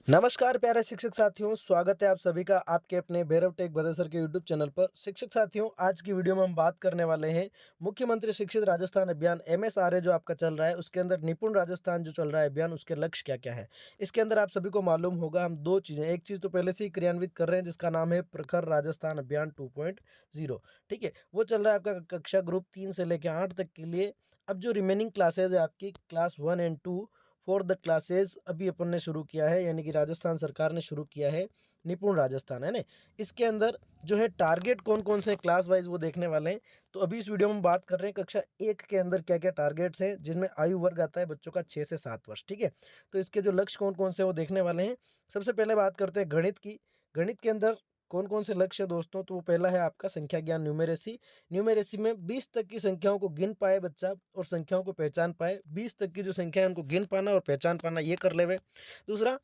नमस्कार प्यारे शिक्षक साथियों, स्वागत है आप सभी का आपके अपने भैरव टेक भदे सर के यूट्यूब चैनल पर। शिक्षक साथियों, आज की वीडियो में हम बात करने वाले हैं मुख्यमंत्री शिक्षित राजस्थान अभियान MSRA जो आपका चल रहा है, उसके अंदर निपुण राजस्थान जो चल रहा है अभियान, उसके लक्ष्य क्या क्या है। इसके अंदर आप सभी को मालूम होगा, हम दो चीज़ें, एक चीज़ तो पहले से ही क्रियान्वित कर रहे हैं जिसका नाम है प्रखर राजस्थान अभियान 2.0। ठीक है, वो चल रहा है आपका कक्षा ग्रुप 3 से लेकर 8 तक के लिए। अब जो रिमेनिंग क्लासेज है आपकी class 1 and 2 for the classes अभी अपन ने शुरू किया है, यानी कि राजस्थान सरकार ने शुरू किया है निपुण राजस्थान, है ना। इसके अंदर जो है टारगेट कौन कौन से क्लास वाइज वो देखने वाले हैं। तो अभी इस वीडियो में हम बात कर रहे हैं कक्षा 1 के अंदर क्या क्या टारगेट्स हैं, जिनमें आयु वर्ग आता है बच्चों का 6 से 7 वर्ष। ठीक है, तो इसके जो लक्ष्य कौन कौन से वो देखने वाले हैं। सबसे पहले बात करते हैं गणित की। गणित के अंदर कौन कौन से लक्ष्य है दोस्तों, तो वो पहला है आपका संख्या ज्ञान न्यूमेरेसी। न्यूमेरेसी में 20 तक की संख्याओं को गिन पाए बच्चा और संख्याओं को पहचान पाए। 20 तक की जो संख्या है उनको गिन पाना और पहचान पाना, ये कर लेवे। दूसरा,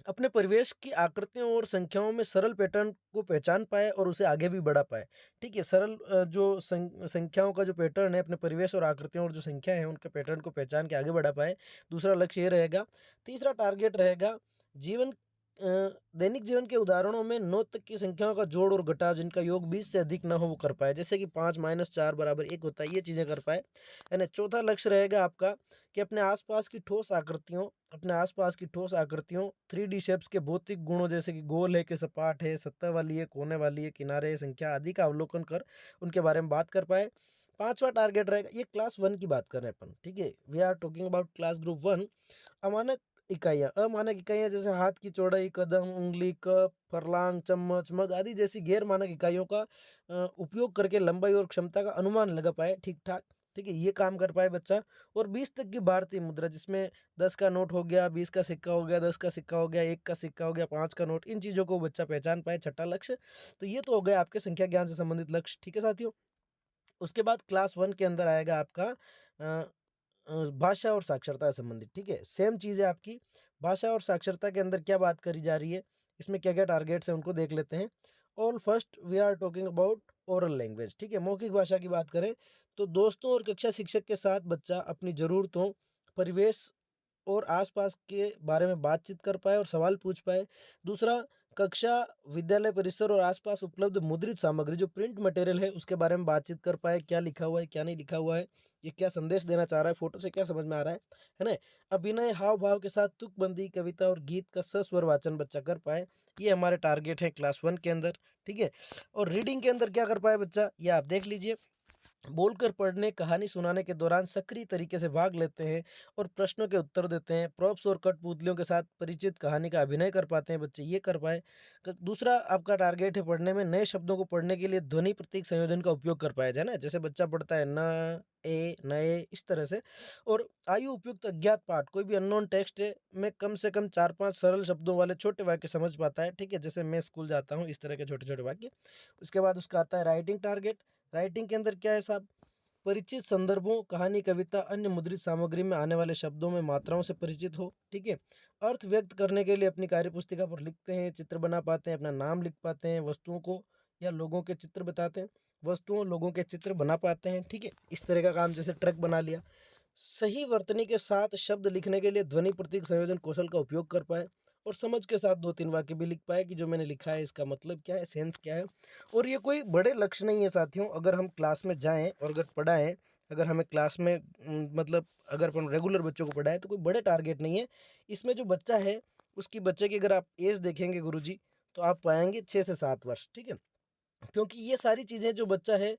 अपने परिवेश की आकृतियों और संख्याओं में सरल पैटर्न को पहचान पाए और उसे आगे भी बढ़ा पाए। ठीक है, सरल जो संख्याओं का जो पैटर्न है, अपने परिवेश और आकृतियों और जो संख्या है उनके पैटर्न को पहचान के आगे बढ़ा पाए। दूसरा लक्ष्य ये रहेगा। तीसरा टारगेट रहेगा जीवन दैनिक जीवन के उदाहरणों में 9 तक की संख्याओं का जोड़ और घटाव जिनका योग 20 से अधिक न हो वो कर पाए, जैसे कि 5 - 4 = 1 होता है, ये चीज़ें कर पाए, है ना। चौथा लक्ष्य रहेगा आपका कि अपने आसपास की ठोस आकृतियों 3D शेप्स के भौतिक गुणों, जैसे कि गोल है कि सपाट है, सतह वाली है, कोने वाली है, किनारे है, संख्या आदि का अवलोकन कर उनके बारे में बात कर पाए। पांचवा टारगेट रहेगा, ये क्लास 1 की बात कर रहे हैं अपन। ठीक है, we are talking about class group 1। अमानक अमानक इकाइयाँ जैसे हाथ की चौड़ाई, कदम, उंगली, कप, फरलांग, चम्मच, मग आदि जैसी गैर मानक इकाइयों का उपयोग करके लंबाई और क्षमता का अनुमान लगा पाए ठीक ठाक। ठीक है, ये काम कर पाए बच्चा। और 20 तक की भारतीय मुद्रा, जिसमें 10 का नोट हो गया, 20 का सिक्का हो गया, 10 का सिक्का हो गया, 1 का सिक्का हो गया, 5 का नोट, इन चीज़ों को बच्चा पहचान पाए, छठा लक्ष्य। तो ये तो हो गए आपके संख्या ज्ञान से संबंधित लक्ष्य। ठीक है साथियों, उसके बाद क्लास 1 के अंदर आएगा आपका भाषा और साक्षरता से संबंधित। ठीक है, सेम चीज़ है आपकी। भाषा और साक्षरता के अंदर क्या बात करी जा रही है, इसमें क्या क्या टारगेट्स हैं उनको देख लेते हैं। All first we are talking about oral language. ठीक है, मौखिक भाषा की बात करें तो दोस्तों और कक्षा शिक्षक के साथ बच्चा अपनी ज़रूरतों, परिवेश और आसपास के बारे में बातचीत कर पाए और सवाल पूछ पाए। दूसरा, कक्षा, विद्यालय परिसर और आसपास उपलब्ध मुद्रित सामग्री जो प्रिंट मटेरियल है उसके बारे में बातचीत कर पाए, क्या लिखा हुआ है, क्या नहीं लिखा हुआ है, ये क्या संदेश देना चाह रहा है, फोटो से क्या समझ में आ रहा है ना। अभिनय, हाव भाव के साथ तुकबंदी, कविता और गीत का सस्वर वाचन बच्चा कर पाए। ये हमारे टारगेट है क्लास 1 के अंदर। ठीक है, और रीडिंग के अंदर क्या कर पाए बच्चा, ये आप देख लीजिए। बोलकर पढ़ने, कहानी सुनाने के दौरान सक्रिय तरीके से भाग लेते हैं और प्रश्नों के उत्तर देते हैं। प्रॉप्स और कठपुतलियों के साथ परिचित कहानी का अभिनय कर पाते हैं बच्चे, ये कर पाए। दूसरा आपका टारगेट है पढ़ने में नए शब्दों को पढ़ने के लिए ध्वनि प्रतीक संयोजन का उपयोग कर पाया जाए ना, जैसे बच्चा पढ़ता है न, ए, नए, इस तरह से। और आयु उपयुक्त अज्ञात पाठ, कोई भी अननोन टेक्स्ट है में कम से कम 4-5 सरल शब्दों वाले छोटे वाक्य समझ पाता है। ठीक है, जैसे मैं स्कूल जाता हूँ, इस तरह के छोटे छोटे वाक्य। उसके बाद उसका आता है राइटिंग टारगेट। राइटिंग के अंदर क्या है साहब, परिचित संदर्भों, कहानी, कविता, अन्य मुद्रित सामग्री में आने वाले शब्दों में मात्राओं से परिचित हो। ठीक है, अर्थ व्यक्त करने के लिए अपनी कार्यपुस्तिका पर लिखते हैं, चित्र बना पाते हैं, अपना नाम लिख पाते हैं, वस्तुओं को या लोगों के चित्र बताते हैं, वस्तुओं लोगों के चित्र बना पाते हैं। ठीक है, इस तरह का काम, जैसे ट्रक बना लिया। सही वर्तनी के साथ शब्द लिखने के लिए ध्वनि प्रतीक संयोजन कौशल का उपयोग कर पाए और समझ के साथ 2-3 वाक्य भी लिख पाए कि जो मैंने लिखा है इसका मतलब क्या है, सेंस क्या है। और ये कोई बड़े लक्ष्य नहीं है साथियों, अगर हम क्लास में जाएं और अगर पढ़ाएं, अगर हमें क्लास में मतलब अगर अपन रेगुलर बच्चों को पढ़ाएं तो कोई बड़े टारगेट नहीं है। इसमें जो बच्चा है उसकी, बच्चे की अगर आप एज देखेंगे गुरुजी, तो आप पाएंगे 6 से 7 वर्ष। ठीक है, क्योंकि ये सारी चीज़ें जो बच्चा है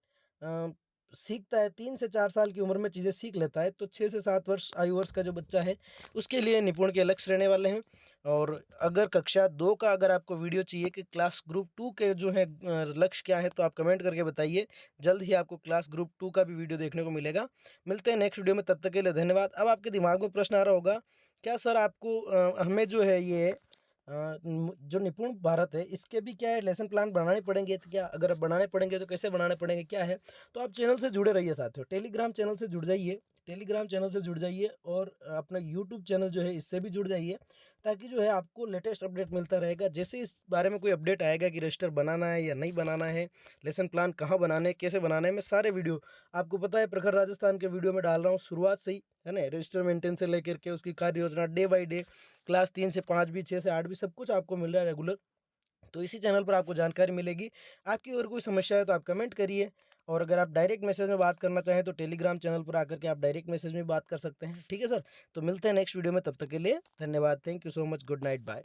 सीखता है, 3 से 4 साल की उम्र में चीज़ें सीख लेता है, तो 6 से 7 वर्ष आयु वर्ष का जो बच्चा है उसके लिए निपुण के लक्ष्य रहने वाले हैं। और अगर कक्षा 2 का अगर आपको वीडियो चाहिए कि क्लास ग्रुप 2 के जो है लक्ष्य क्या है, तो आप कमेंट करके बताइए। जल्द ही आपको क्लास ग्रुप 2 का भी वीडियो देखने को मिलेगा। मिलते हैं नेक्स्ट वीडियो में, तब तक के लिए धन्यवाद। अब आपके दिमाग में प्रश्न आ रहा होगा, क्या सर आपको हमें जो है ये जो निपुण भारत है इसके भी क्या है लेसन प्लान बनाने पड़ेंगे, तो क्या अगर बनाने पड़ेंगे तो कैसे बनाने पड़ेंगे, क्या है। तो आप चैनल से जुड़े रहिए साथियों, टेलीग्राम चैनल से जुड़ जाइए। टेलीग्राम चैनल से जुड़ जाइए और अपना यूट्यूब चैनल जो है इससे भी जुड़ जाइए, ताकि जो है आपको लेटेस्ट अपडेट मिलता रहेगा। जैसे इस बारे में कोई अपडेट आएगा कि रजिस्टर बनाना है या नहीं बनाना है, लेसन प्लान कहाँ बनाने हैं, कैसे बनाना है, मैं सारे वीडियो आपको पता है प्रखर राजस्थान के वीडियो में डाल रहा हूँ शुरुआत से ही, है ना। रजिस्टर मेंटेन से लेकर के उसकी कार्य योजना डे बाय डे, क्लास 3 से 5 भी, 6 से 8 भी, सब कुछ आपको मिल रहा है रेगुलर। तो इसी चैनल पर आपको जानकारी मिलेगी। आपकी और कोई समस्या है तो आप कमेंट करिए, और अगर आप डायरेक्ट मैसेज में बात करना चाहें तो टेलीग्राम चैनल पर आकर के आप डायरेक्ट मैसेज में बात कर सकते हैं। ठीक है सर, तो मिलते हैं नेक्स्ट वीडियो में, तब तक के लिए धन्यवाद। Thank you so much, good night, bye.